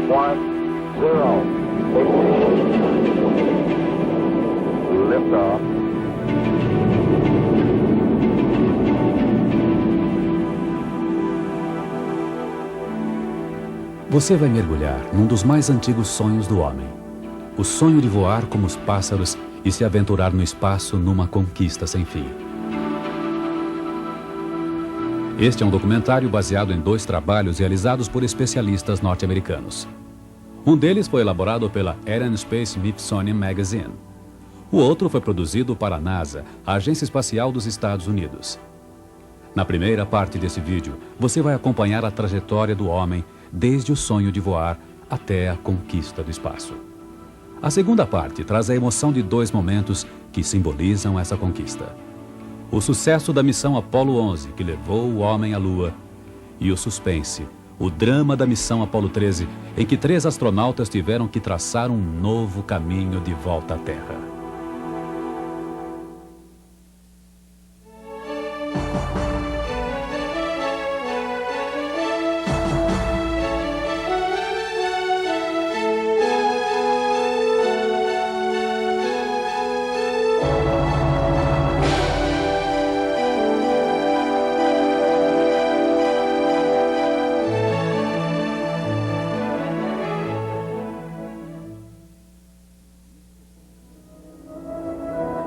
0. Liftoff. Você vai mergulhar num dos mais antigos sonhos do homem. O sonho de voar como os pássaros e se aventurar no espaço numa conquista sem fim. Este é um documentário baseado em 2 trabalhos realizados por especialistas norte-americanos. Um deles foi elaborado pela Air and Space Smithsonian Magazine. O outro foi produzido para a NASA, a Agência Espacial dos Estados Unidos. Na primeira parte desse vídeo, você vai acompanhar a trajetória do homem desde o sonho de voar até a conquista do espaço. A segunda parte traz a emoção de 2 momentos que simbolizam essa conquista. O sucesso da missão Apollo 11, que levou o homem à Lua, e o suspense, o drama da missão Apollo 13, em que 3 astronautas tiveram que traçar um novo caminho de volta à Terra.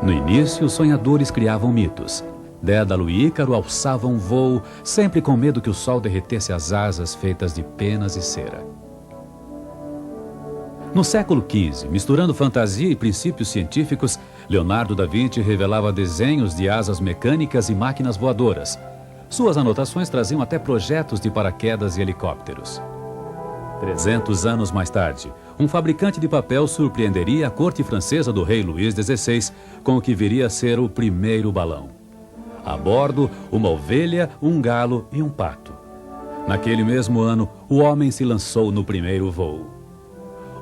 No início, os sonhadores criavam mitos. Dédalo e Ícaro alçavam voo, sempre com medo que o sol derretesse as asas feitas de penas e cera. No século XV, misturando fantasia e princípios científicos, Leonardo da Vinci revelava desenhos de asas mecânicas e máquinas voadoras. Suas anotações traziam até projetos de paraquedas e helicópteros. 300 anos mais tarde, um fabricante de papel surpreenderia a corte francesa do rei Luís XVI com o que viria a ser o primeiro balão. A bordo, uma ovelha, um galo e um pato. Naquele mesmo ano, o homem se lançou no primeiro voo.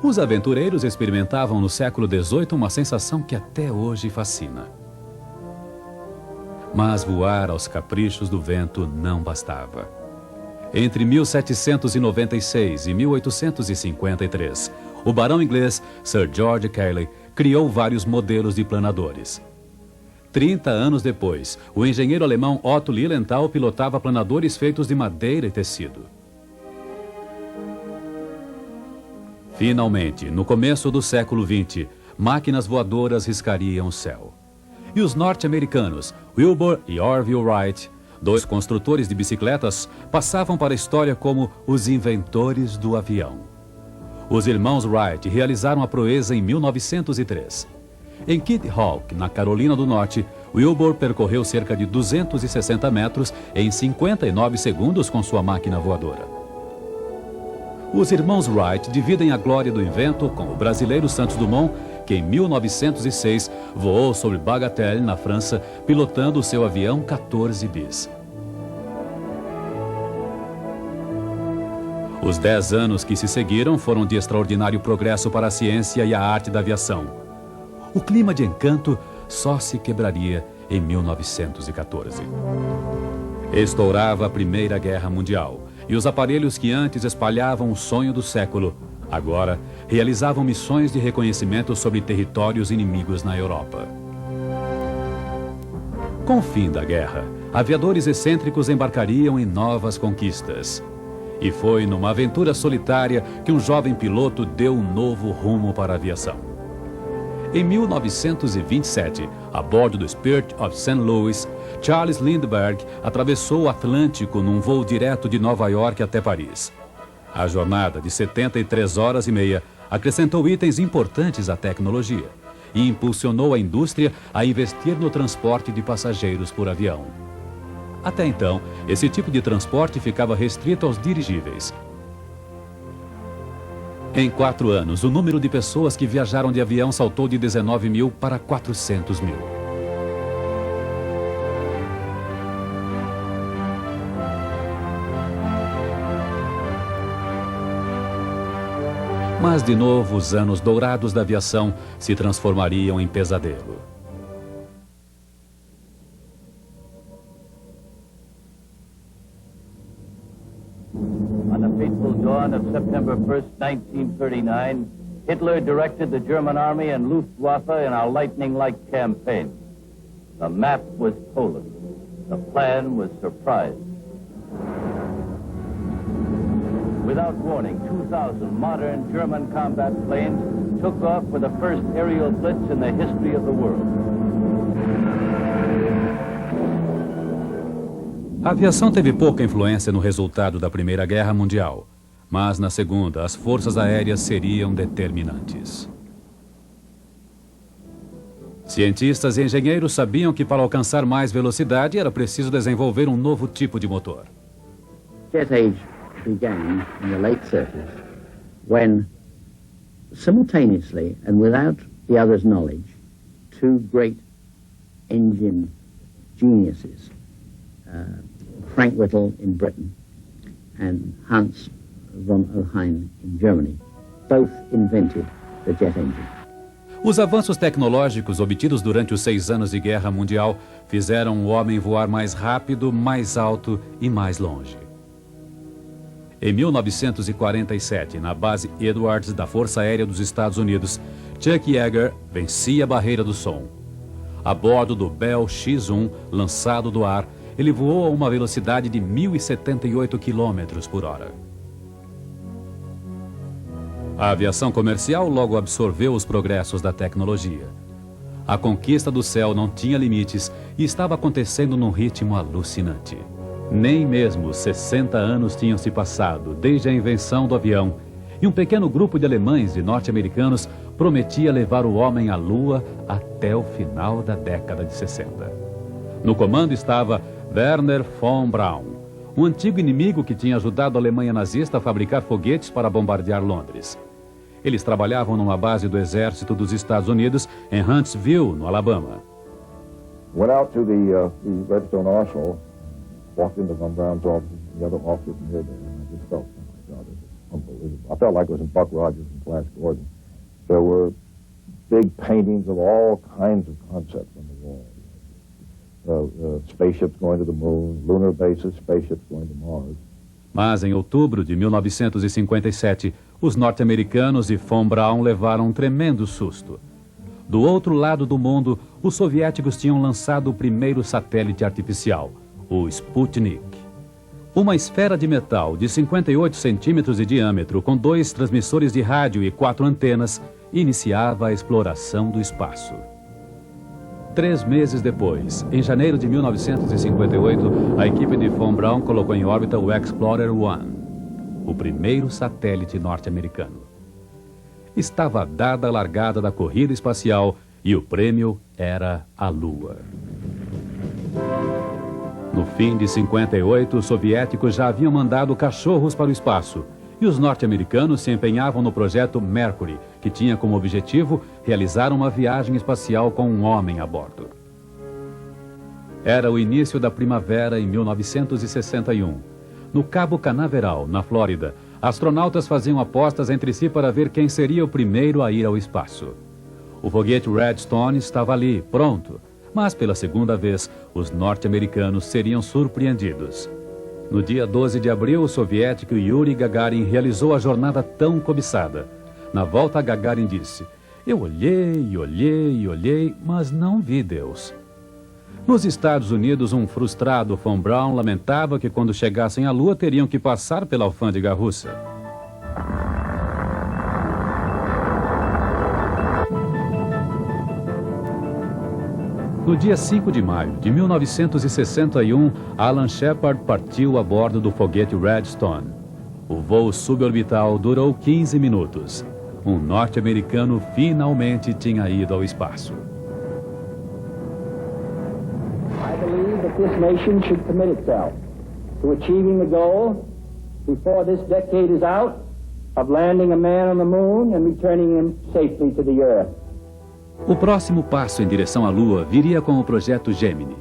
Os aventureiros experimentavam no século XVIII uma sensação que até hoje fascina. Mas voar aos caprichos do vento não bastava. Entre 1796 e 1853, o barão inglês Sir George Cayley criou vários modelos de planadores. 30 anos depois, o engenheiro alemão Otto Lilienthal pilotava planadores feitos de madeira e tecido. Finalmente, no começo do século XX, máquinas voadoras riscariam o céu. E os norte-americanos, Wilbur e Orville Wright, 2 construtores de bicicletas, passavam para a história como os inventores do avião. Os irmãos Wright realizaram a proeza em 1903. Em Kitty Hawk, na Carolina do Norte, Wilbur percorreu cerca de 260 metros em 59 segundos com sua máquina voadora. Os irmãos Wright dividem a glória do invento com o brasileiro Santos Dumont, que em 1906 voou sobre Bagatelle, na França, pilotando o seu avião 14 bis. Os 10 anos que se seguiram foram de extraordinário progresso para a ciência e a arte da aviação. O clima de encanto só se quebraria em 1914. Estourava a Primeira Guerra Mundial e os aparelhos que antes espalhavam o sonho do século, agora realizavam missões de reconhecimento sobre territórios inimigos na Europa. Com o fim da guerra, aviadores excêntricos embarcariam em novas conquistas. E foi numa aventura solitária que um jovem piloto deu um novo rumo para a aviação. Em 1927, a bordo do Spirit of St. Louis, Charles Lindbergh atravessou o Atlântico num voo direto de Nova York até Paris. A jornada de 73 horas e meia acrescentou itens importantes à tecnologia e impulsionou a indústria a investir no transporte de passageiros por avião. Até então, esse tipo de transporte ficava restrito aos dirigíveis. Em 4 anos, o número de pessoas que viajaram de avião saltou de 19 mil para 400 mil. Mas, de novo, os anos dourados da aviação se transformariam em pesadelo. On the fateful dawn of September 1st, 1939, Hitler directed the German army and Luftwaffe in a lightning-like campaign. The map was Poland. The plan was surprise. Without warning, 2,000 modern German combat planes took off for the first aerial blitz in the history of the world. A aviação teve pouca influência no resultado da Primeira Guerra Mundial, mas na Segunda, as forças aéreas seriam determinantes. Cientistas e engenheiros sabiam que para alcançar mais velocidade era preciso desenvolver um novo tipo de motor. Jet age began in the late 30s when, simultaneously and without the other's knowledge, two great engine geniuses, Frank Whittle in Britain and Hans von Oheim in Germany, both invented the jet engine. Os avanços tecnológicos obtidos durante os 6 anos de Guerra Mundial fizeram o homem voar mais rápido, mais alto e mais longe. Em 1947, na base Edwards da Força Aérea dos Estados Unidos, Chuck Yeager vencia a barreira do som. A bordo do Bell X-1, lançado do ar, ele voou a uma velocidade de 1.078 km por hora. A aviação comercial logo absorveu os progressos da tecnologia. A conquista do céu não tinha limites e estava acontecendo num ritmo alucinante. Nem mesmo 60 anos tinham se passado desde a invenção do avião e um pequeno grupo de alemães e norte-americanos prometia levar o homem à Lua até o final da década de 60. No comando estava Wernher von Braun, um antigo inimigo que tinha ajudado a Alemanha nazista a fabricar foguetes para bombardear Londres. Eles trabalhavam numa base do exército dos Estados Unidos em Huntsville, no Alabama. Went out to the Redstone Arsenal, walked into von Braun's office, and the other officers near there, and I just felt, oh my God, this is unbelievable. I felt like it was in Buck Rogers and Flash Gordon. There were big paintings of all kinds of concepts on the wall. Spaceships going to the moon, lunar bases, spaceships going to Mars. Mas em outubro de 1957, os norte-americanos e von Braun levaram um tremendo susto. Do outro lado do mundo, os soviéticos tinham lançado o primeiro satélite artificial, o Sputnik. Uma esfera de metal de 58 centímetros de diâmetro, com 2 transmissores de rádio e 4 antenas, iniciava a exploração do espaço. 3 meses depois, em janeiro de 1958, a equipe de von Braun colocou em órbita o Explorer-1, o primeiro satélite norte-americano. Estava dada a largada da corrida espacial e o prêmio era a Lua. No fim de 58, os soviéticos já haviam mandado cachorros para o espaço e os norte-americanos se empenhavam no projeto Mercury, que tinha como objetivo realizar uma viagem espacial com um homem a bordo. Era o início da primavera em 1961. No Cabo Canaveral, na Flórida, astronautas faziam apostas entre si para ver quem seria o primeiro a ir ao espaço. O foguete Redstone estava ali, pronto, mas pela segunda vez, os norte-americanos seriam surpreendidos. No dia 12 de abril, o soviético Yuri Gagarin realizou a jornada tão cobiçada. Na volta, Gagarin disse: "Eu olhei, olhei, olhei, mas não vi Deus." Nos Estados Unidos, um frustrado von Braun lamentava que quando chegassem à Lua teriam que passar pela alfândega russa. No dia 5 de maio de 1961, Alan Shepard partiu a bordo do foguete Redstone. O voo suborbital durou 15 minutos. Um norte-americano finalmente tinha ido ao espaço. I believe that this nation should commit itself to achieving the goal, before this decade is out, of landing a man on the moon and returning him safely to the earth. O próximo passo em direção à Lua viria com o projeto Gemini.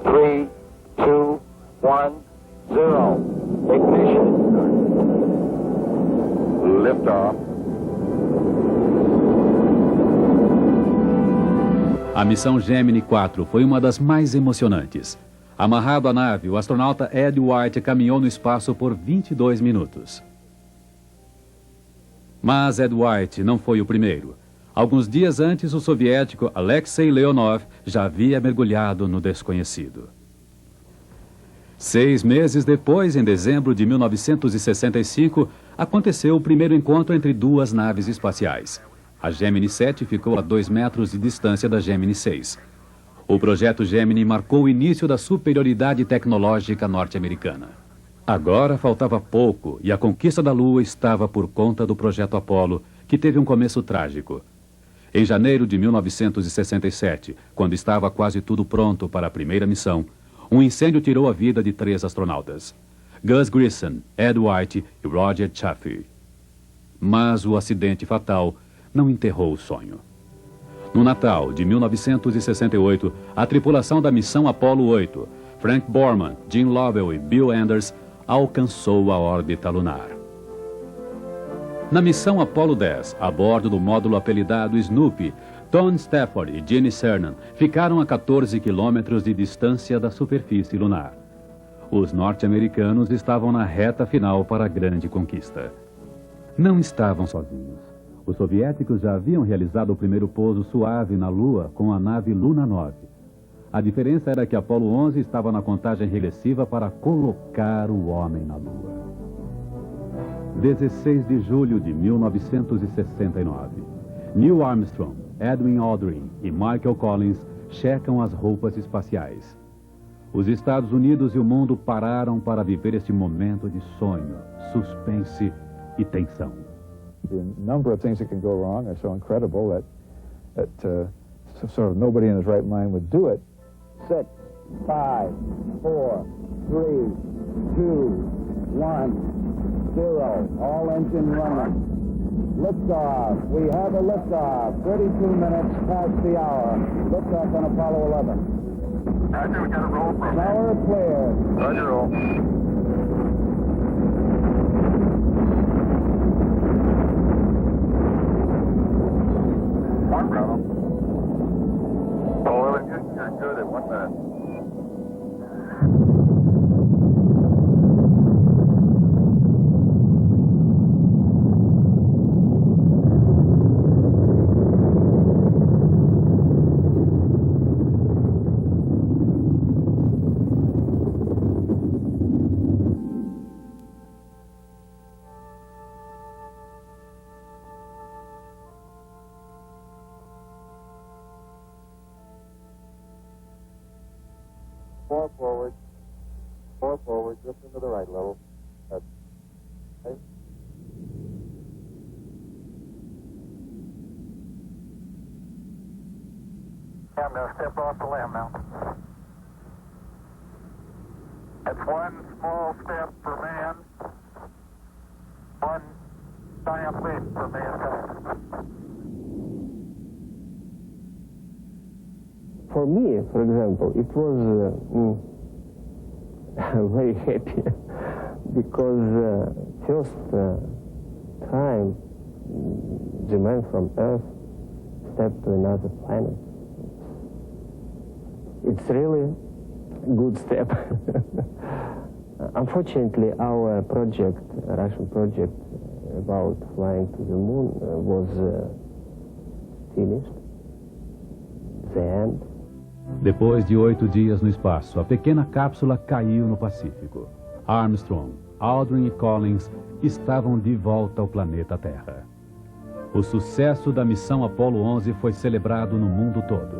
3, 2, 1, 0. Ignition. Liftoff. A missão Gemini 4 foi uma das mais emocionantes. Amarrado à nave, o astronauta Ed White caminhou no espaço por 22 minutos. Mas Ed White não foi o primeiro. Alguns dias antes, o soviético Alexei Leonov já havia mergulhado no desconhecido. 6 meses depois, em dezembro de 1965, aconteceu o primeiro encontro entre duas naves espaciais. A Gemini 7 ficou a 2 metros de distância da Gemini 6. O projeto Gemini marcou o início da superioridade tecnológica norte-americana. Agora faltava pouco e a conquista da Lua estava por conta do projeto Apollo, que teve um começo trágico. Em janeiro de 1967, quando estava quase tudo pronto para a primeira missão, um incêndio tirou a vida de 3 astronautas: Gus Grissom, Ed White e Roger Chaffee. Mas o acidente fatal não enterrou o sonho. No Natal de 1968, a tripulação da missão Apollo 8, Frank Borman, Jim Lovell e Bill Anders, alcançou a órbita lunar. Na missão Apollo 10, a bordo do módulo apelidado Snoopy, Tom Stafford e Gene Cernan ficaram a 14 quilômetros de distância da superfície lunar. Os norte-americanos estavam na reta final para a grande conquista. Não estavam sozinhos. Os soviéticos já haviam realizado o primeiro pouso suave na Lua com a nave Luna 9. A diferença era que Apollo 11 estava na contagem regressiva para colocar o homem na Lua. 16 de julho de 1969. Neil Armstrong, Edwin Aldrin e Michael Collins checam as roupas espaciais. Os Estados Unidos e o mundo pararam para viver este momento de sonho, suspense e tensão. The number of things that can go wrong are so incredible that sort of nobody in his right mind would do it. 6, 5, 4, 3, 2, 1, 0. All engine running. Liftoff. We have a liftoff. 32 minutes past the hour. Liftoff on Apollo 11. Roger, we got a roll from Tower clear. Roger, roll. One problem. Oh, you're good at 1 minute. Four forward, just into the right level. That's okay. I'm going to step off the limb now. That's one small step for man, one giant leap for mankind. For me, for example, it was very happy because first time the man from Earth stepped to another planet. It's really a good step. Unfortunately, our project, Russian project about flying to the moon was finished. The end. Depois de 8 dias no espaço, a pequena cápsula caiu no Pacífico. Armstrong, Aldrin e Collins estavam de volta ao planeta Terra. O sucesso da missão Apollo 11 foi celebrado no mundo todo.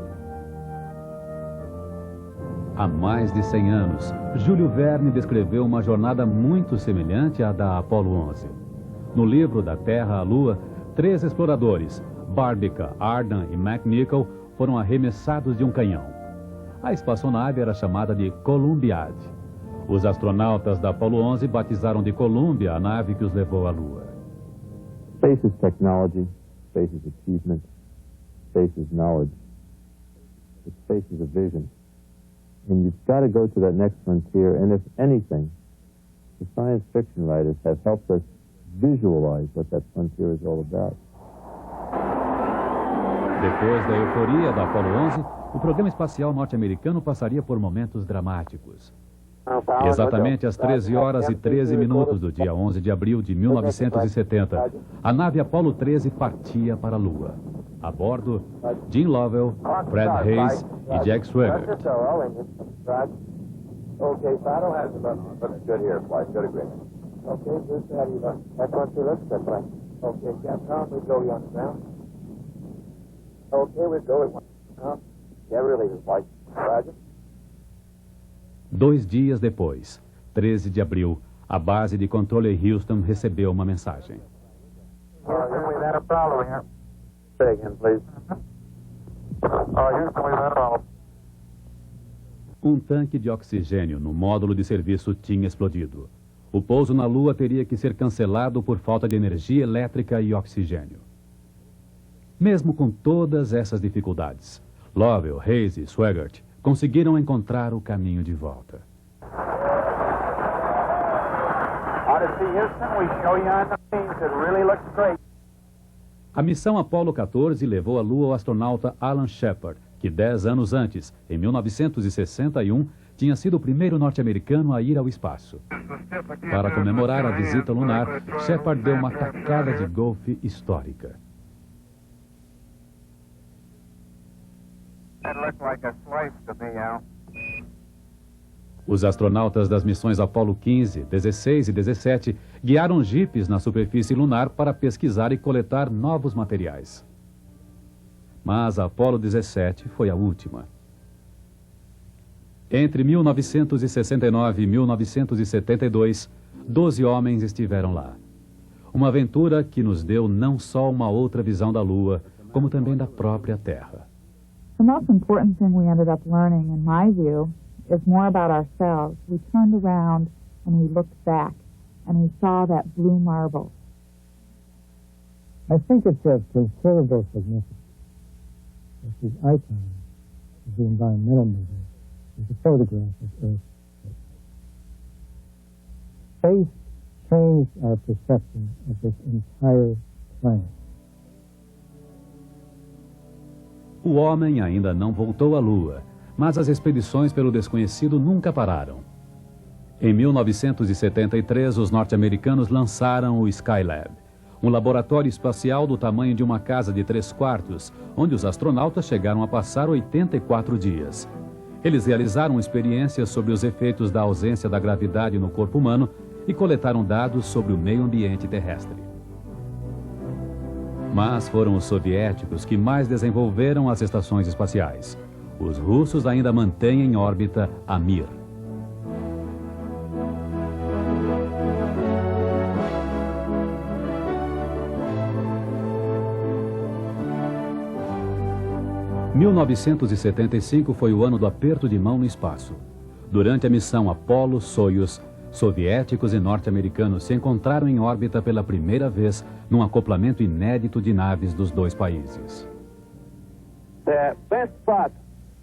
Há mais de 100 anos, Júlio Verne descreveu uma jornada muito semelhante à da Apollo 11. No livro Da Terra à Lua, 3 exploradores, Barbica, Ardan e McNichol, foram arremessados de um canhão. A espaçonave era chamada de Columbiad. Os astronautas da Apollo 11 batizaram de Columbia a nave que os levou à Lua. Space is technology, space is achievement, space is knowledge, space is a vision. And you've got to go to that next frontier, and if anything, the science fiction writers have helped us visualize what that frontier is all about. Depois da euforia da Apollo 11, o programa espacial norte-americano passaria por momentos dramáticos. Exatamente às 13 horas e 13 minutos do dia 11 de abril de 1970, a nave Apollo 13 partia para a Lua. A bordo, Jim Lovell, Fred Hayes e Jack Swigert. Okay, Saddle has the button. Looks good here, flight. Good agreement. Okay, just how do you look? That one too looks good, flight. Okay, Capcom, we go, you understand? Okay, we go at one. Yeah, really, flight. Roger. 2 dias depois, 13 de abril, a base de controle em Houston recebeu uma mensagem. Houston, we've had a problem here. Say again, please. Houston, we've had a problem. Um tanque de oxigênio no módulo de serviço tinha explodido. O pouso na Lua teria que ser cancelado por falta de energia elétrica e oxigênio. Mesmo com todas essas dificuldades, Lovell, Hayes e Swigert conseguiram encontrar o caminho de volta. A missão Apollo 14 levou à Lua o astronauta Alan Shepard, que 10 anos antes, em 1961, tinha sido o primeiro norte-americano a ir ao espaço. Para comemorar a visita lunar, Shepard deu uma tacada de golfe histórica. Os astronautas das missões Apollo 15, 16 e 17 guiaram jipes na superfície lunar para pesquisar e coletar novos materiais. Mas a Apollo 17 foi a última. Entre 1969 e 1972, 12 homens estiveram lá. Uma aventura que nos deu não só uma outra visão da Lua, como também da própria Terra. The most important thing we ended up learning, in my view, is more about ourselves. We turned around and we looked back and we saw that blue marble. I think it's of considerable significance. The icon of the environmental movement is a photograph of Earth. Space changed our perception of this entire planet. O homem ainda não voltou à Lua, mas as expedições pelo desconhecido nunca pararam. Em 1973, os norte-americanos lançaram o Skylab, um laboratório espacial do tamanho de uma casa de 3 quartos, onde os astronautas chegaram a passar 84 dias. Eles realizaram experiências sobre os efeitos da ausência da gravidade no corpo humano e coletaram dados sobre o meio ambiente terrestre. Mas foram os soviéticos que mais desenvolveram as estações espaciais. Os russos ainda mantêm em órbita a Mir. Em 1975 foi o ano do aperto de mão no espaço. Durante a missão Apollo-Soyuz, soviéticos e norte-americanos se encontraram em órbita pela primeira vez num acoplamento inédito de naves dos dois países. The best part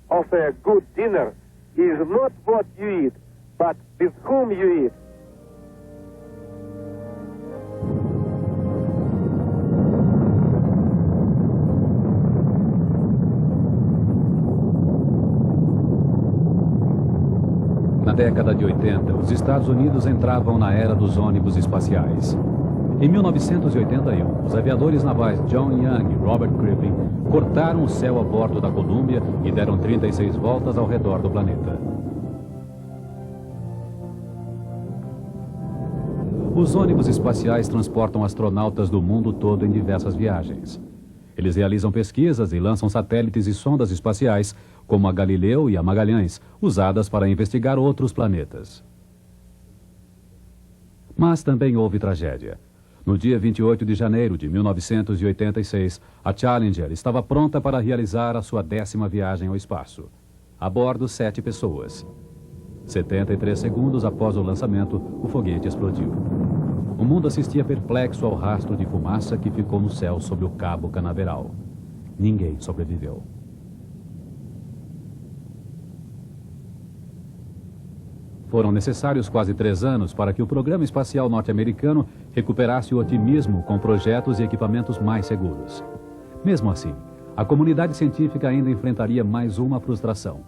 of a good dinner is not what you eat, but with whom you eat. Na década de 80, os Estados Unidos entravam na era dos ônibus espaciais. Em 1981, os aviadores navais John Young e Robert Crippen cortaram o céu a bordo da Columbia e deram 36 voltas ao redor do planeta. Os ônibus espaciais transportam astronautas do mundo todo em diversas viagens. Eles realizam pesquisas e lançam satélites e sondas espaciais, como a Galileu e a Magalhães, usadas para investigar outros planetas. Mas também houve tragédia. No dia 28 de janeiro de 1986, a Challenger estava pronta para realizar a sua 10ª viagem ao espaço. A bordo, 7 pessoas. 73 segundos após o lançamento, o foguete explodiu. O mundo assistia perplexo ao rastro de fumaça que ficou no céu sobre o Cabo Canaveral. Ninguém sobreviveu. Foram necessários quase 3 anos para que o programa espacial norte-americano recuperasse o otimismo com projetos e equipamentos mais seguros. Mesmo assim, a comunidade científica ainda enfrentaria mais uma frustração.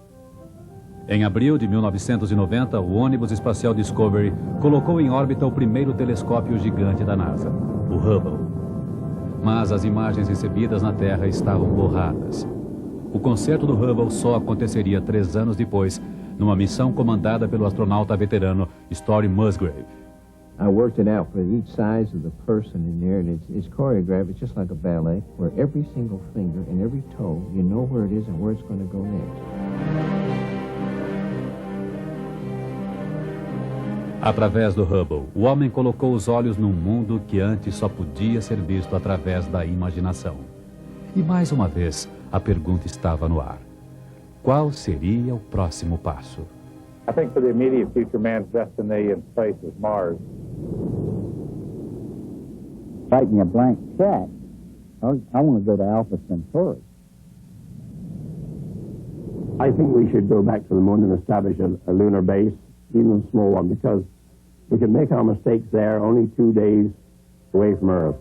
Em abril de 1990, o ônibus espacial Discovery colocou em órbita o primeiro telescópio gigante da NASA, o Hubble. Mas as imagens recebidas na Terra estavam borradas. O concerto do Hubble só aconteceria 3 anos depois, numa missão comandada pelo astronauta veterano Story Musgrave. I worked it out for each size of the person in there, and it's choreographed. It's just like a ballet, where every single finger and every toe, you know where it is and where it's going to go next. Através do Hubble, o homem colocou os olhos num mundo que antes só podia ser visto através da imaginação. E mais uma vez, a pergunta estava no ar. Qual seria o próximo passo? I think for the immediate future, man's destiny in space is Mars. Writing a blank check, I want to go to Alpha Centauri. I think we should go back to the moon and establish a lunar base, even a small one, because we can make our mistakes there only 2 days away from Earth.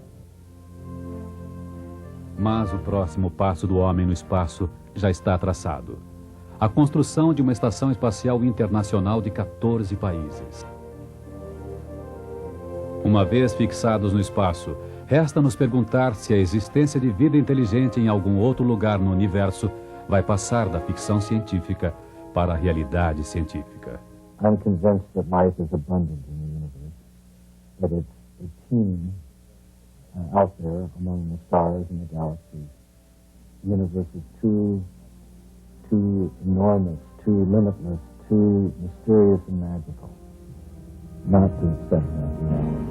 Mas o próximo passo do homem no espaço já está traçado. A construção de uma estação espacial internacional de 14 países. Uma vez fixados no espaço, resta nos perguntar se a existência de vida inteligente em algum outro lugar no universo vai passar da ficção científica para a realidade científica. I'm convinced that life is abundant in the universe, that it's a team out there among the stars and the galaxies. The universe is too enormous, too limitless, too mysterious and magical not to accept that reality.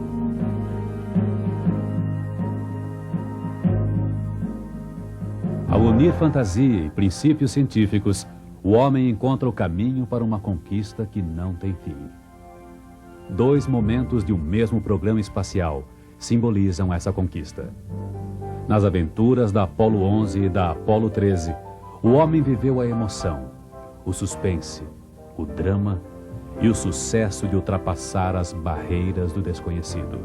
Ao unir fantasia e princípios científicos, o homem encontra o caminho para uma conquista que não tem fim. 2 momentos de um mesmo programa espacial simbolizam essa conquista. Nas aventuras da Apollo 11 e da Apollo 13, o homem viveu a emoção, o suspense, o drama e o sucesso de ultrapassar as barreiras do desconhecido.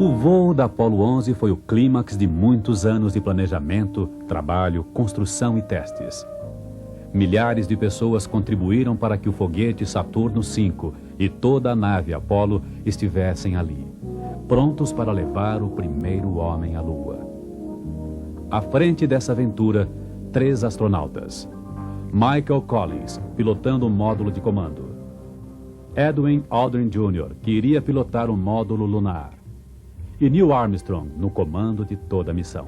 O voo da Apollo 11 foi o clímax de muitos anos de planejamento, trabalho, construção e testes. Milhares de pessoas contribuíram para que o foguete Saturno V e toda a nave Apollo estivessem ali, prontos para levar o primeiro homem à Lua. À frente dessa aventura, 3 astronautas. Michael Collins, pilotando o módulo de comando. Edwin Aldrin Jr., que iria pilotar o módulo lunar. E Neil Armstrong no comando de toda a missão.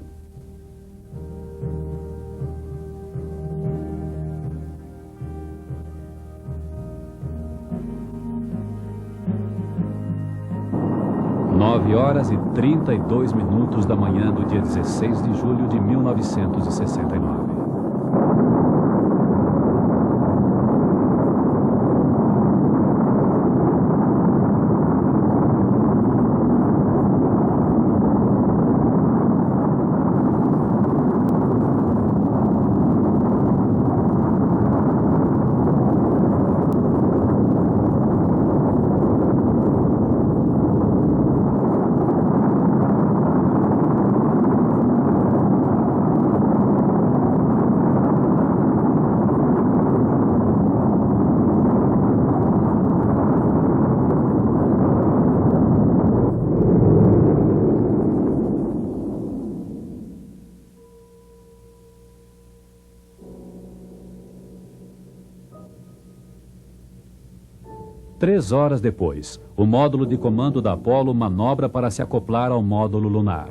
Nove horas e 32 minutos da manhã do dia 16 de julho de 1969. Três horas depois, o módulo de comando da Apollo manobra para se acoplar ao módulo lunar.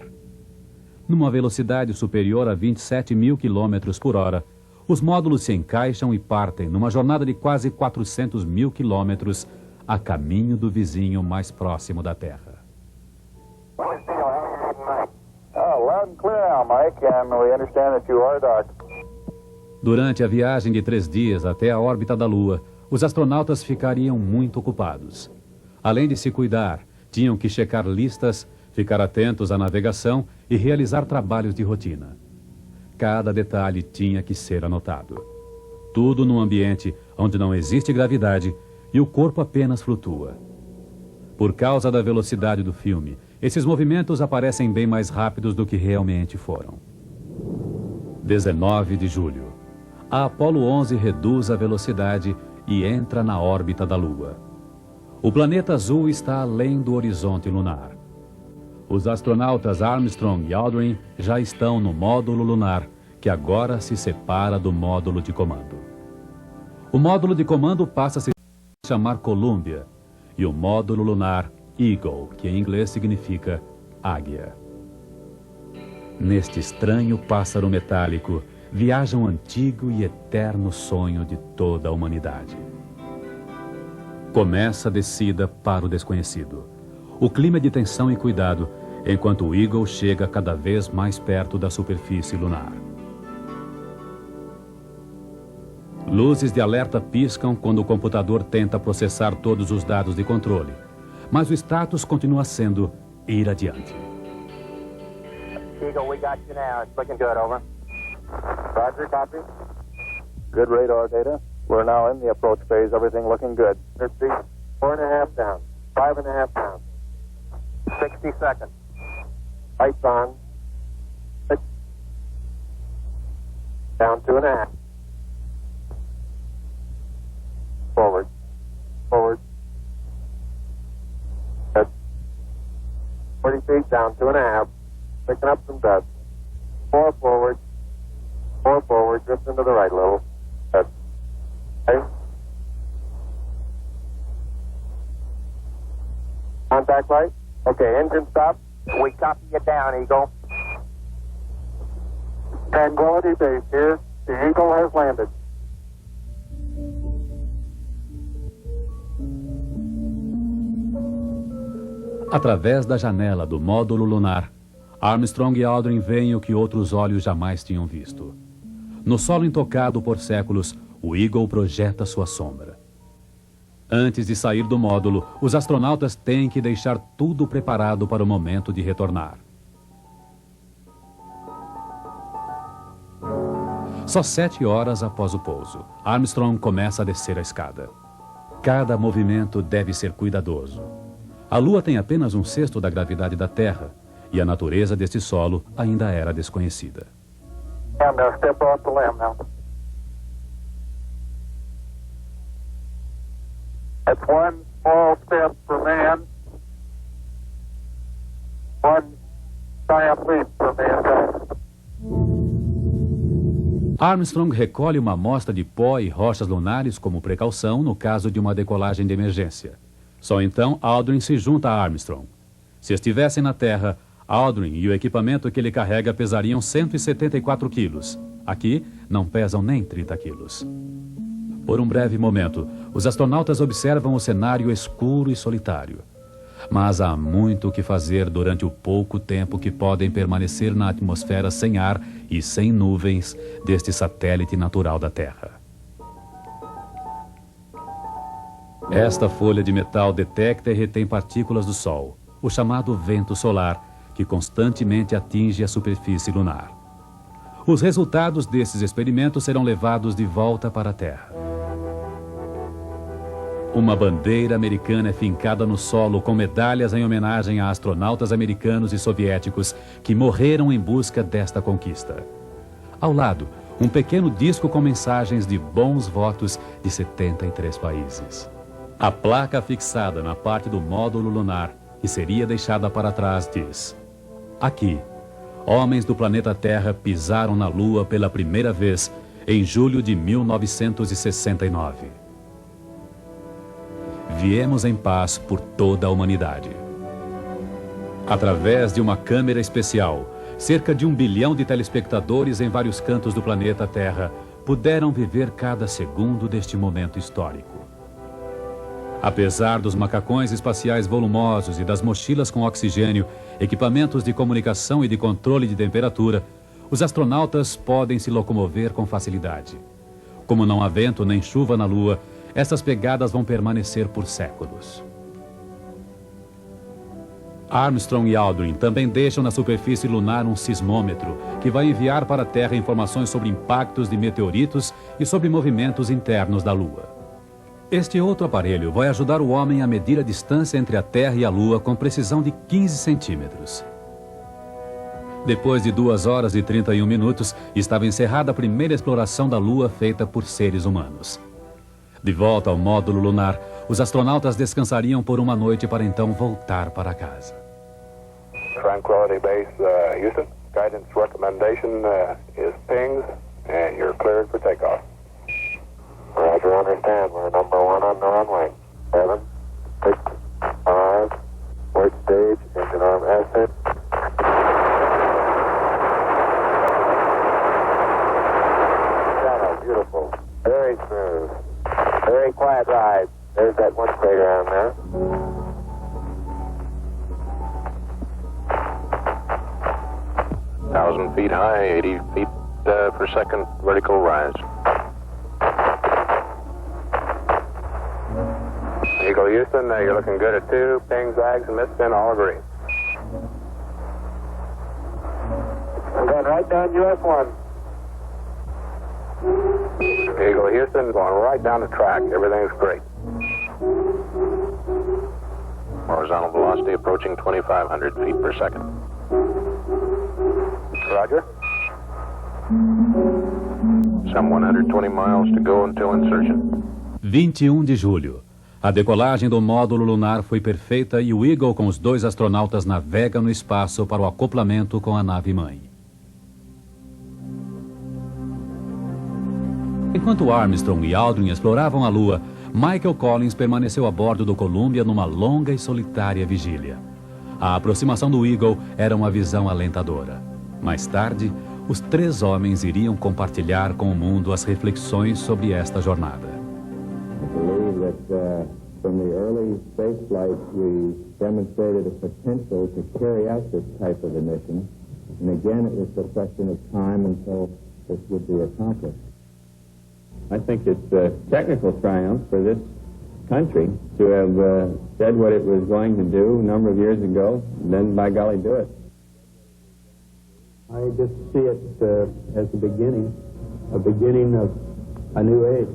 Numa velocidade superior a 27.000 km por hora, os módulos se encaixam e partem numa jornada de quase 400.000 km a caminho do vizinho mais próximo da Terra. Durante a viagem de 3 dias até a órbita da Lua, os astronautas ficariam muito ocupados. Além de se cuidar, tinham que checar listas, ficar atentos à navegação e realizar trabalhos de rotina. cada detalhe tinha que ser anotado. Tudo num ambiente onde não existe gravidade e o corpo apenas flutua. Por causa da velocidade do filme, esses movimentos aparecem bem mais rápidos do que realmente foram. 19 de julho. A Apollo 11 reduz a velocidade e entra na órbita da Lua. O planeta azul está além do horizonte lunar. Os astronautas Armstrong e Aldrin já estão no módulo lunar, que agora se separa do módulo de comando. O módulo de comando passa a se chamar Columbia e o módulo lunar Eagle, que em inglês significa águia. Neste estranho pássaro metálico, viaja um antigo e eterno sonho de toda a humanidade. Começa a descida para o desconhecido. O clima é de tensão e cuidado, enquanto o Eagle chega cada vez mais perto da superfície lunar. Luzes de alerta piscam quando o computador tenta processar todos os dados de controle, mas o status continua sendo ir adiante. Eagle, we got you now. It's looking good, over. Roger, copy. Good radar data. We're now in the approach phase. Everything looking good. 4.5 down. 5.5 down. 60 seconds. Lights on. 6. Down 2.5. Forward. Forward. Good. 40 feet down 2.5. Picking up some dust. 4 forward. 4 forward. Drift into the right a little. Good. Okay. Contact light. Okay, engine stop. We copy you down, Eagle. Tranquility Base here. The Eagle has landed. Através da janela do módulo lunar, Armstrong e Aldrin veem o que outros olhos jamais tinham visto. No solo intocado por séculos, o Eagle projeta sua sombra. Antes de sair do módulo, os astronautas têm que deixar tudo preparado para o momento de retornar. Só 7 horas após o pouso, Armstrong começa a descer a escada. Cada movimento deve ser cuidadoso. A Lua tem apenas 1/6 da gravidade da Terra, e a natureza deste solo ainda era desconhecida. And step off the limb now. That's one small step for man, one giant leap for mankind. Armstrong recolhe uma amostra de pó e rochas lunares como precaução no caso de uma decolagem de emergência. Só então Aldrin se junta a Armstrong. Se estivessem na Terra, Aldrin e o equipamento que ele carrega pesariam 174 quilos. Aqui, não pesam nem 30 quilos. Por um breve momento, os astronautas observam o cenário escuro e solitário. Mas há muito o que fazer durante o pouco tempo que podem permanecer na atmosfera sem ar e sem nuvens deste satélite natural da Terra. Esta folha de metal detecta e retém partículas do Sol, o chamado vento solar, que constantemente atinge a superfície lunar. Os resultados desses experimentos serão levados de volta para a Terra. Uma bandeira americana é fincada no solo com medalhas em homenagem a astronautas americanos e soviéticos que morreram em busca desta conquista. Ao lado, um pequeno disco com mensagens de bons votos de 73 países. A placa fixada na parte do módulo lunar, que seria deixada para trás, diz: aqui, homens do planeta Terra pisaram na Lua pela primeira vez em julho de 1969. Viemos em paz por toda a humanidade. Através de uma câmera especial, cerca de 1 bilhão de telespectadores em vários cantos do planeta Terra puderam viver cada segundo deste momento histórico. Apesar dos macacões espaciais volumosos e das mochilas com oxigênio, equipamentos de comunicação e de controle de temperatura, os astronautas podem se locomover com facilidade. Como não há vento nem chuva na Lua, essas pegadas vão permanecer por séculos. Armstrong e Aldrin também deixam na superfície lunar um sismômetro, que vai enviar para a Terra informações sobre impactos de meteoritos e sobre movimentos internos da Lua. Este outro aparelho vai ajudar o homem a medir a distância entre a Terra e a Lua com precisão de 15 centímetros. Depois de 2 horas e 31 minutos, estava encerrada a primeira exploração da Lua feita por seres humanos. De volta ao módulo lunar, os astronautas descansariam por uma noite para então voltar para casa. Tranquility Base, Houston. Guidance recommendation is pings, and you're cleared for takeoff. Roger, understand. We're number 1 on the runway. 7, 6, 5, wait stage, engine arm ascent. Beautiful. Very smooth. Very quiet ride. There's that one crater on there. Feet high, 80 feet per second vertical rise. Eagle Houston, you're looking good at 2. Ping, zags, and misspin all agree. I'm going right down US1. Eagle Houston, going right down the track. Everything's great. Horizontal velocity approaching 2,500 feet per second. Roger. Some 120 miles to go until insertion. 21 de julho. A decolagem do módulo lunar foi perfeita e o Eagle com os 2 astronautas navega no espaço para o acoplamento com a nave-mãe. Enquanto Armstrong e Aldrin exploravam a Lua, Michael Collins permaneceu a bordo do Columbia numa longa e solitária vigília. A aproximação do Eagle era uma visão alentadora. Mais tarde, os 3 homens iriam compartilhar com o mundo as reflexões sobre esta jornada. I believe that from the early space flight we demonstrated a potential to carry out this type of a mission. And again, it was a question of time until this would be accomplished. I think it's a technical triumph for this country to have said what it was going to do a number of years ago, and then, by golly, do it. I just see it as a beginning of a new age.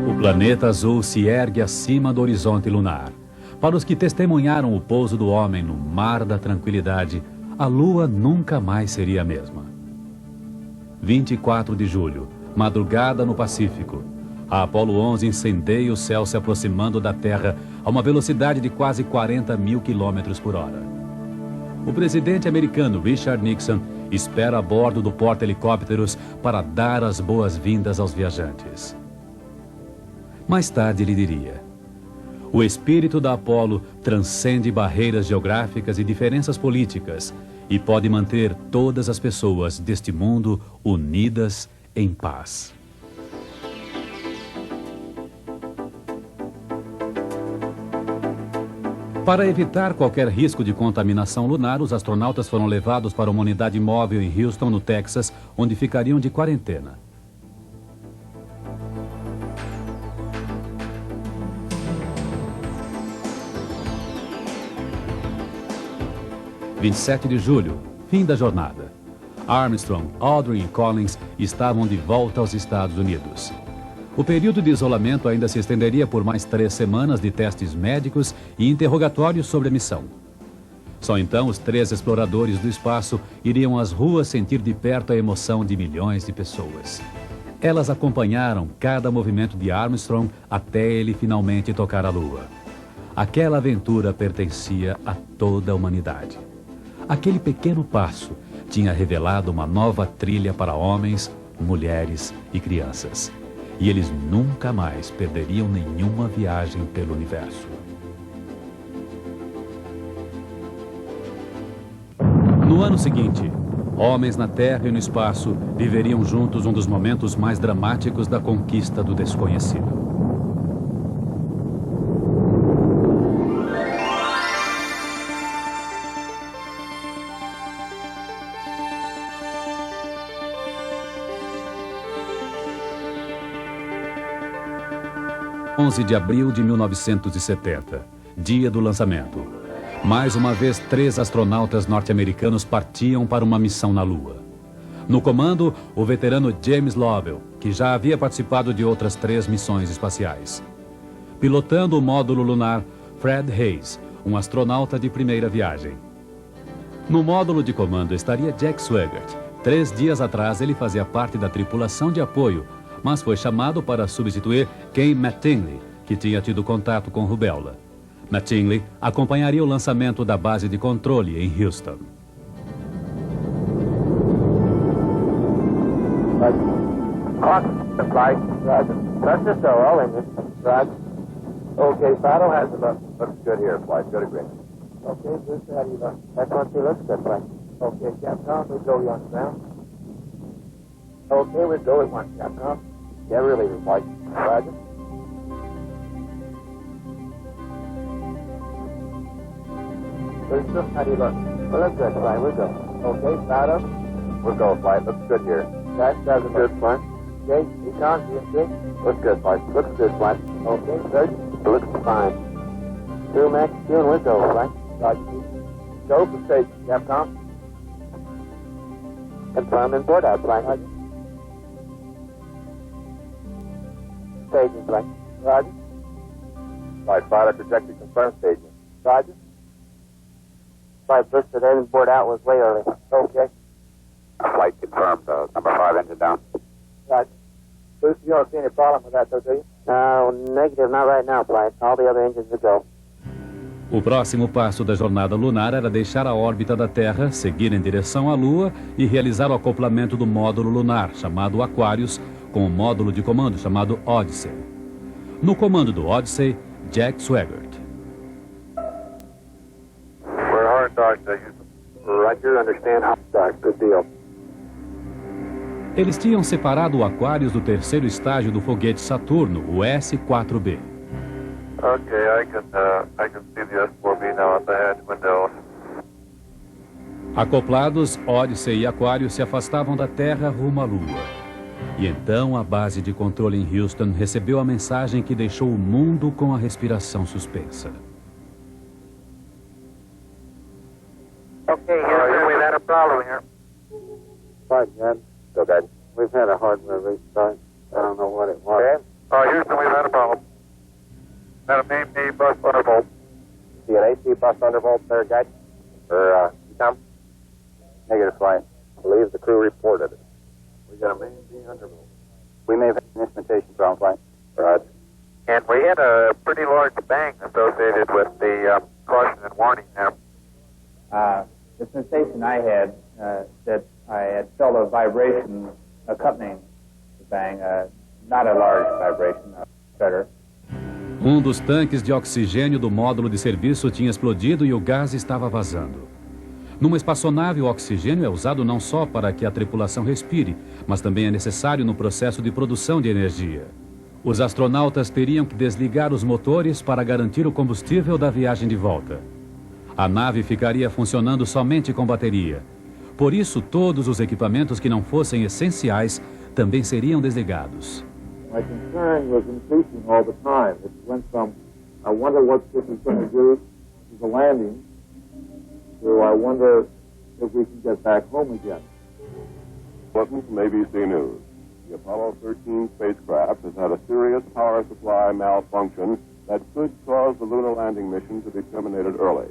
O planeta azul se ergue acima do horizonte lunar. Para os que testemunharam o pouso do homem no mar da tranquilidade, a Lua nunca mais seria a mesma. 24 de julho, madrugada no Pacífico. A Apollo 11 incendeia o céu se aproximando da Terra a uma velocidade de quase 40 mil quilômetros por hora. O presidente americano Richard Nixon espera a bordo do porta-helicópteros para dar as boas-vindas aos viajantes. Mais tarde ele diria: o espírito da Apollo transcende barreiras geográficas e diferenças políticas e pode manter todas as pessoas deste mundo unidas em paz. Para evitar qualquer risco de contaminação lunar, os astronautas foram levados para uma unidade móvel em Houston, no Texas, onde ficariam de quarentena. – 27 de julho, fim da jornada. Armstrong, Aldrin e Collins estavam de volta aos Estados Unidos. O período de isolamento ainda se estenderia por mais 3 semanas de testes médicos e interrogatórios sobre a missão. Só então os 3 exploradores do espaço iriam às ruas sentir de perto a emoção de milhões de pessoas. Elas acompanharam cada movimento de Armstrong até ele finalmente tocar a Lua. Aquela aventura pertencia a toda a humanidade. Aquele pequeno passo tinha revelado uma nova trilha para homens, mulheres e crianças. E eles nunca mais perderiam nenhuma viagem pelo universo. No ano seguinte, homens na Terra e no espaço viveriam juntos um dos momentos mais dramáticos da conquista do desconhecido. 11 de abril de 1970, dia do lançamento. Mais uma vez, 3 astronautas norte-americanos partiam para uma missão na Lua. No comando, o veterano James Lovell, que já havia participado de outras 3 missões espaciais. Pilotando o módulo lunar, Fred Hayes, um astronauta de primeira viagem. No módulo de comando estaria Jack Swigert. 3 dias atrás, ele fazia parte da tripulação de apoio, mas foi chamado para substituir Ken Mattingly, que tinha tido contato com rubéola. Mattingly acompanharia o lançamento da base de controle em Houston. Flight, Roger. Pressure so all engine. Roger. Okay, throttle has about. Looks good here, flight. Good agreement. Okay, good. How do you look? F-1C looks good, flight. Okay, Capcom, we go on ground. Okay, we go at once, Capcom. Yeah, really, flight. Roger. Booster, how do you look? Well, looks good, flight. We'll go. Okay, throttle. We'll go, flight. Looks good here. That doesn't good, flight. Okay, Econ, GMC. Looks good, flight. Looks good, flight. Okay, good. Looks fine. 2 max, 2 and we'll go, flight. Roger. Go for station, Capcom. Confirm and board out, flight. Roger. Staging, flight. Roger. Flight, pilot trajectory confirmed staging. Roger. Flight, Bristol, and board out was way early. Okay. Flight confirmed, number 5 engine down. Roger. Bruce, you don't see any problem with that, though, do you? No, negative, not right now, flight. All the other engines will go. O próximo passo da jornada lunar era deixar a órbita da Terra, seguir em direção à Lua e realizar o acoplamento do módulo lunar, chamado Aquarius, com o módulo de comando, chamado Odyssey. No comando do Odyssey, Jack Swigert. We're hard dogs, Roger, understand hot dogs. Good deal. Eles tinham separado o Aquarius do terceiro estágio do foguete Saturno, o S-4B. Okay, I can see the S-4B now at the hatch window. Acoplados, Odyssey e Aquarius se afastavam da Terra rumo à Lua. E então a base de controle em Houston recebeu a mensagem que deixou o mundo com a respiração suspensa. Okay, Houston, we've had a problem here. Fine, Dad. Go, Dad. We've had a hardware restart. I don't know what it was. Okay. Houston, we've had a problem. Had a main bus undervolt. See an AC bus undervolt there, guys? Or, Tom? Negative, flight. I believe the crew reported it. We got a main B undervolt. We may have had an instrumentation problem, flight. Right. And we had a pretty large bang associated with the caution and warning there. The sensation I had, that I had felt a vibration accompanying the bang, not a large vibration, better. Um dos tanques de oxigênio do módulo de serviço tinha explodido e o gás estava vazando. Numa espaçonave, o oxigênio é usado não só para que a tripulação respire, mas também é necessário no processo de produção de energia. Os astronautas teriam que desligar os motores para garantir o combustível da viagem de volta. A nave ficaria funcionando somente com bateria. Por isso, todos os equipamentos que não fossem essenciais também seriam desligados. My concern was increasing all the time. It went from, I wonder what this is going to do to the landing, to I wonder if we can get back home again. Welcome from ABC News. The Apollo 13 spacecraft has had a serious power supply malfunction that could cause the lunar landing mission to be terminated early.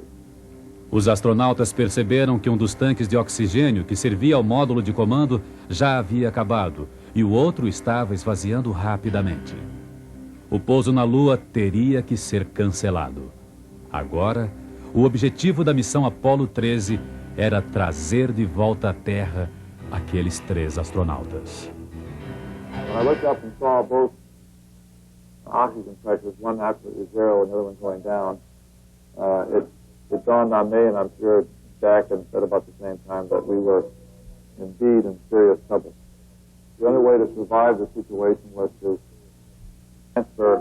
Os astronautas perceberam que um dos tanques de oxigênio que servia ao módulo de comando já havia acabado e o outro estava esvaziando rapidamente. O pouso na Lua teria que ser cancelado. Agora, o objetivo da missão Apollo 13 era trazer de volta à Terra aqueles 3 astronautas. When I looked up and saw both oxygen pressures, one absolutely zero and the other one going down, it dawned on me, and I'm sure Jack had said about the same time, that we were indeed in serious trouble. The only way to survive the situation was to transfer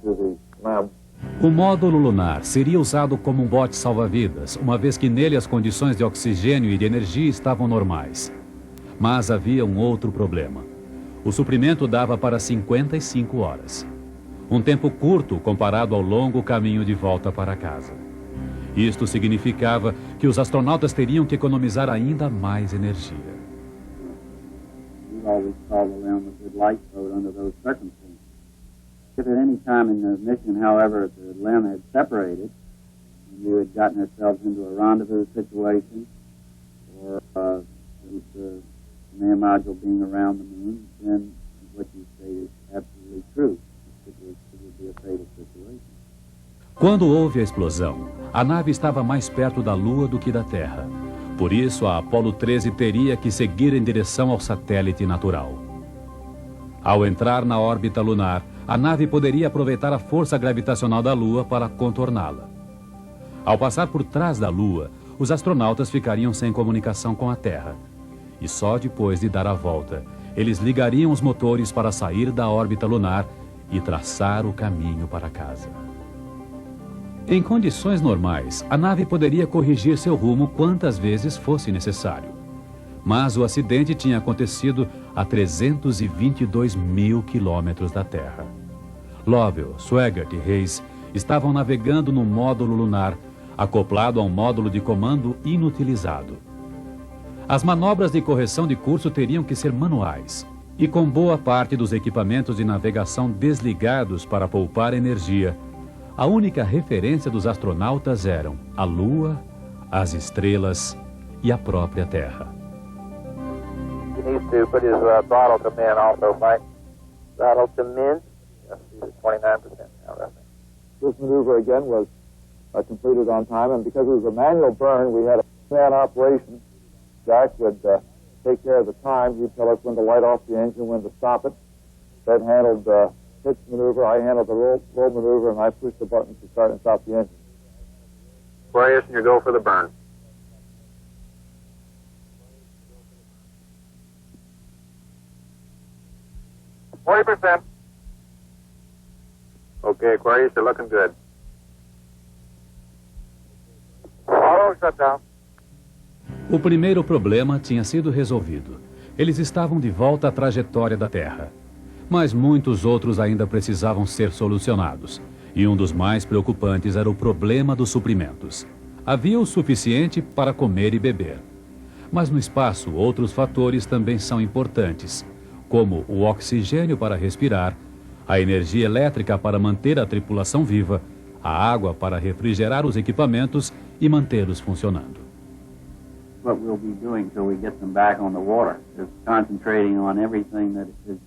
to the LEM. O módulo lunar seria usado como um bote salva-vidas, uma vez que nele as condições de oxigênio e de energia estavam normais. Mas havia um outro problema. O suprimento dava para 55 horas. Um tempo curto comparado ao longo caminho de volta para casa. Isto significava que os astronautas teriam que economizar ainda mais energia. We always call the LEM a good lifeboat under those circumstances. If at any time in the mission, however, the LEM had separated, and we had gotten ourselves into a rendezvous situation, or the command module being around the moon, then what you say is absolutely true. It would be a fatal situation. Quando houve a explosão, a nave estava mais perto da Lua do que da Terra. Por isso, a Apollo 13 teria que seguir em direção ao satélite natural. Ao entrar na órbita lunar, a nave poderia aproveitar a força gravitacional da Lua para contorná-la. Ao passar por trás da Lua, os astronautas ficariam sem comunicação com a Terra. E só depois de dar a volta, eles ligariam os motores para sair da órbita lunar e traçar o caminho para casa. Em condições normais, a nave poderia corrigir seu rumo quantas vezes fosse necessário. Mas o acidente tinha acontecido a 322 mil quilômetros da Terra. Lovell, Swigert e Hayes estavam navegando num módulo lunar acoplado a um módulo de comando inutilizado. As manobras de correção de curso teriam que ser manuais, e com boa parte dos equipamentos de navegação desligados para poupar energia, a única referência dos astronautas eram a Lua, as estrelas e a própria Terra. He needs to put his throttle to min also, Mike. Throttle to min? Yes, he's at 29% now, I think. This maneuver again was completed on time, and because it was a manual burn, we had a man operation. Jack would take care of the time. He'd tell us when to light off the engine, when to stop it. Fred handled pitch maneuver, I handled the roll maneuver, and I pushed the buttons to start and stop the engine. Aquarius, and you go for the burn. %. Okay, Aquarius, you're looking good. Auto shutdown. O primeiro problema tinha sido resolvido. Eles estavam de volta à trajetória da Terra. Mas muitos outros ainda precisavam ser solucionados. E um dos mais preocupantes era o problema dos suprimentos. Havia o suficiente para comer e beber. Mas no espaço, outros fatores também são importantes, como o oxigênio para respirar, a energia elétrica para manter a tripulação viva, a água para refrigerar os equipamentos e mantê-los funcionando. What we'll be doing till we get them back on the water is concentrating on everything that is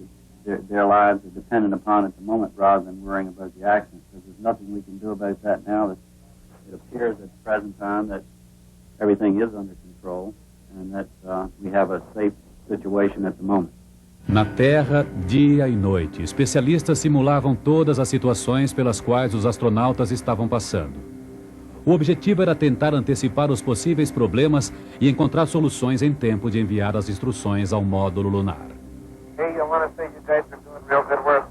their lives are dependent upon at the moment, rather than worrying about the accident, because there's nothing we can do about that now. That it appears at the present time that everything is under control and that we have a safe situation at the moment. Na Terra, dia e noite, especialistas simulavam todas as situações pelas quais os astronautas estavam passando. O objetivo era tentar antecipar os possíveis problemas e encontrar soluções em tempo de enviar as instruções ao módulo lunar. Hey, I want to say you guys are doing real good work.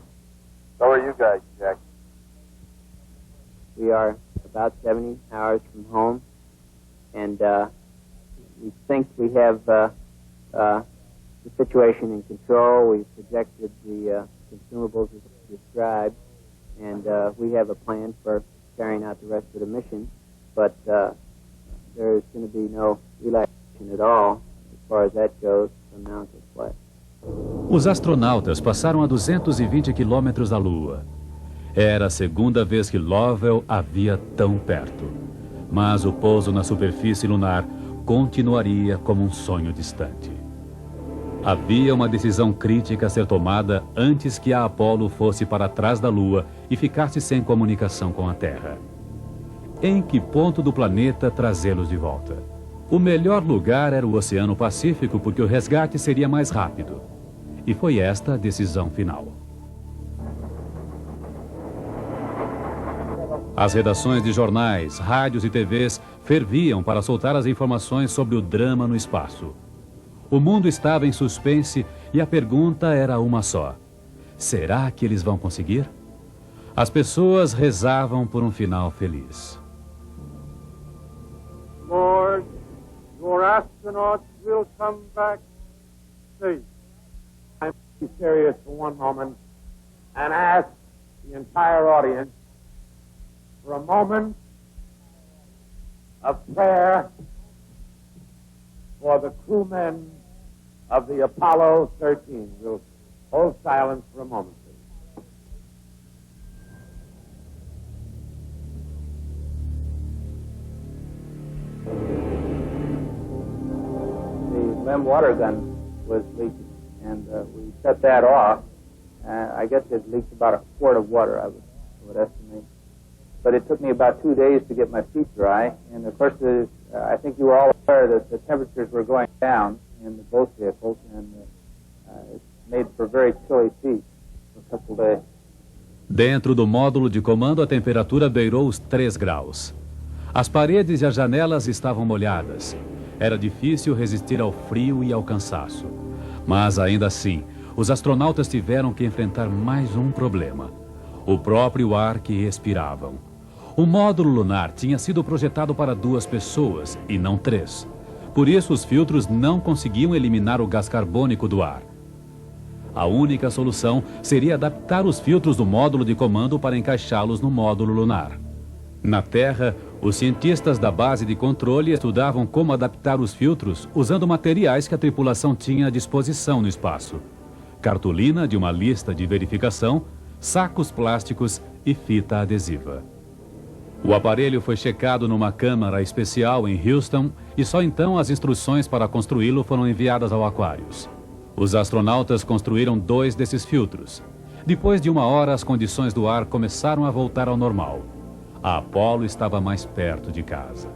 So are you guys, Jack. We are about 70 hours from home, and we think we have the situation in control. We've projected the consumables as described, and we have a plan for carrying out the rest of the mission. But there is going to be no relaxation at all as far as that goes from now until flight. Os astronautas passaram a 220 quilômetros da Lua. Era a segunda vez que Lovell a via tão perto. Mas o pouso na superfície lunar continuaria como um sonho distante. Havia uma decisão crítica a ser tomada antes que a Apollo fosse para trás da Lua e ficasse sem comunicação com a Terra. Em que ponto do planeta trazê-los de volta? O melhor lugar era o Oceano Pacífico, porque o resgate seria mais rápido. E foi esta a decisão final. As redações de jornais, rádios e TVs ferviam para soltar as informações sobre o drama no espaço. O mundo estava em suspense e a pergunta era uma só: será que eles vão conseguir? As pessoas rezavam por um final feliz. Lord, your astronauts will come back safe. I'm serious for one moment and ask the entire audience for a moment of prayer for the crewmen of the Apollo 13. We'll hold silence for a moment, please. The LEM water gun was leaking, and we shut that off. I guess it leaked about a quart of water, I would estimate. But it took me about 2 days to get my feet dry, and of course, I think you were all aware that the temperatures were going down in both vehicles, and it made for very chilly feet for a couple of days. Dentro do módulo de comando, a temperatura beirou os 3 graus. As paredes e as janelas estavam molhadas. Era difícil resistir ao frio e ao cansaço. Mas, ainda assim, os astronautas tiveram que enfrentar mais um problema: o próprio ar que respiravam. O módulo lunar tinha sido projetado para 2 pessoas e não 3. Por isso, os filtros não conseguiam eliminar o gás carbônico do ar. A única solução seria adaptar os filtros do módulo de comando para encaixá-los no módulo lunar. Na Terra, os cientistas da base de controle estudavam como adaptar os filtros usando materiais que a tripulação tinha à disposição no espaço: cartolina de uma lista de verificação, sacos plásticos e fita adesiva. O aparelho foi checado numa câmara especial em Houston e só então as instruções para construí-lo foram enviadas ao Aquarius. Os astronautas construíram 2 desses filtros. Depois de 1 hora, as condições do ar começaram a voltar ao normal. A Apollo estava mais perto de casa.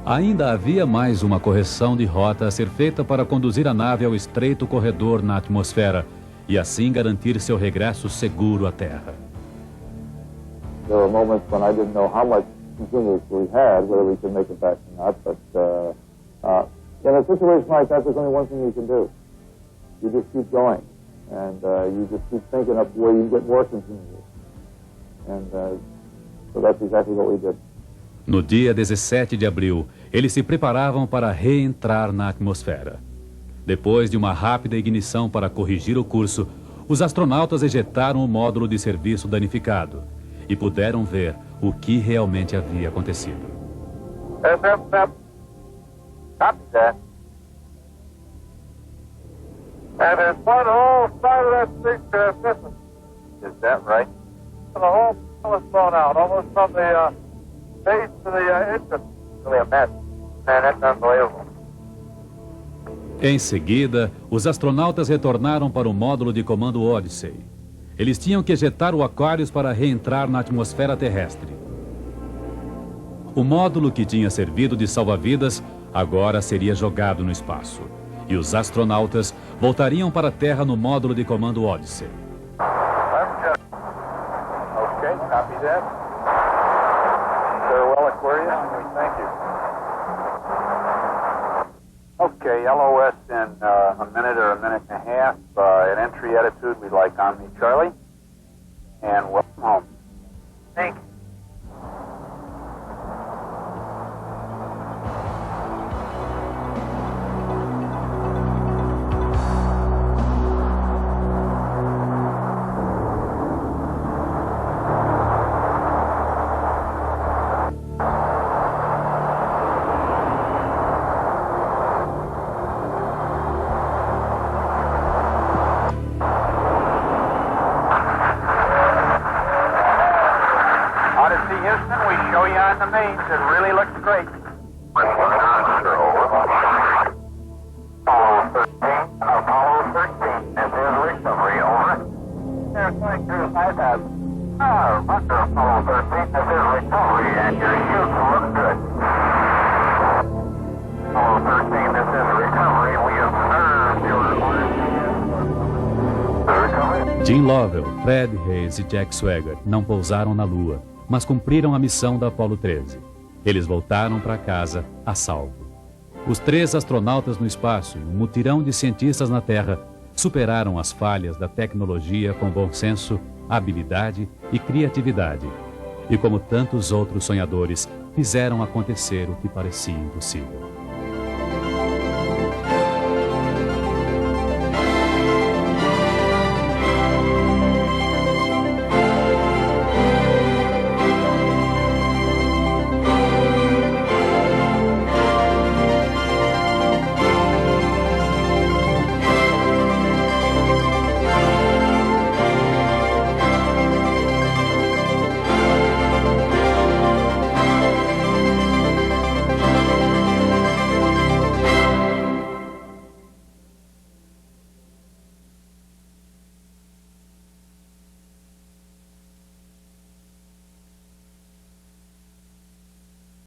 Ainda havia mais uma correção de rota a ser feita para conduzir a nave ao estreito corredor na atmosfera e assim garantir seu regresso seguro à Terra. There were moments when I didn't know how much consumers we had, whether we could make it back or not, but in a situation like that, there's only one thing you can do. You just keep going, and you just keep thinking of where you can get more consumers. And so that's exactly what we did. No dia 17 de abril, eles se preparavam para reentrar na atmosfera. Depois de uma rápida ignição para corrigir o curso, os astronautas ejetaram o módulo de serviço danificado e puderam ver o que realmente havia acontecido. Copy that. And there's one whole side of that thing missing. Is that right? The whole was blown out, almost from the base to the engine. Really a mess. Man, that's unbelievable. Em seguida, os astronautas retornaram para o módulo de comando Odyssey. Eles tinham que ejetar o Aquarius para reentrar na atmosfera terrestre. O módulo que tinha servido de salva-vidas agora seria jogado no espaço. E os astronautas voltariam para a Terra no módulo de comando Odyssey. Okay, copy that. Farewell, Aquarius. Thank you. Okay, LOS in a minute or a minute and a half. At entry attitude, we'd like on me, Charlie. And welcome home. Thank you. Jim Lovell, Fred Hayes e Jack Swigert não pousaram na Lua, mas cumpriram a missão da Apollo 13. Eles voltaram para casa a salvo. Os 3 astronautas no espaço e um mutirão de cientistas na Terra superaram as falhas da tecnologia com bom senso, habilidade e criatividade. E como tantos outros sonhadores, fizeram acontecer o que parecia impossível.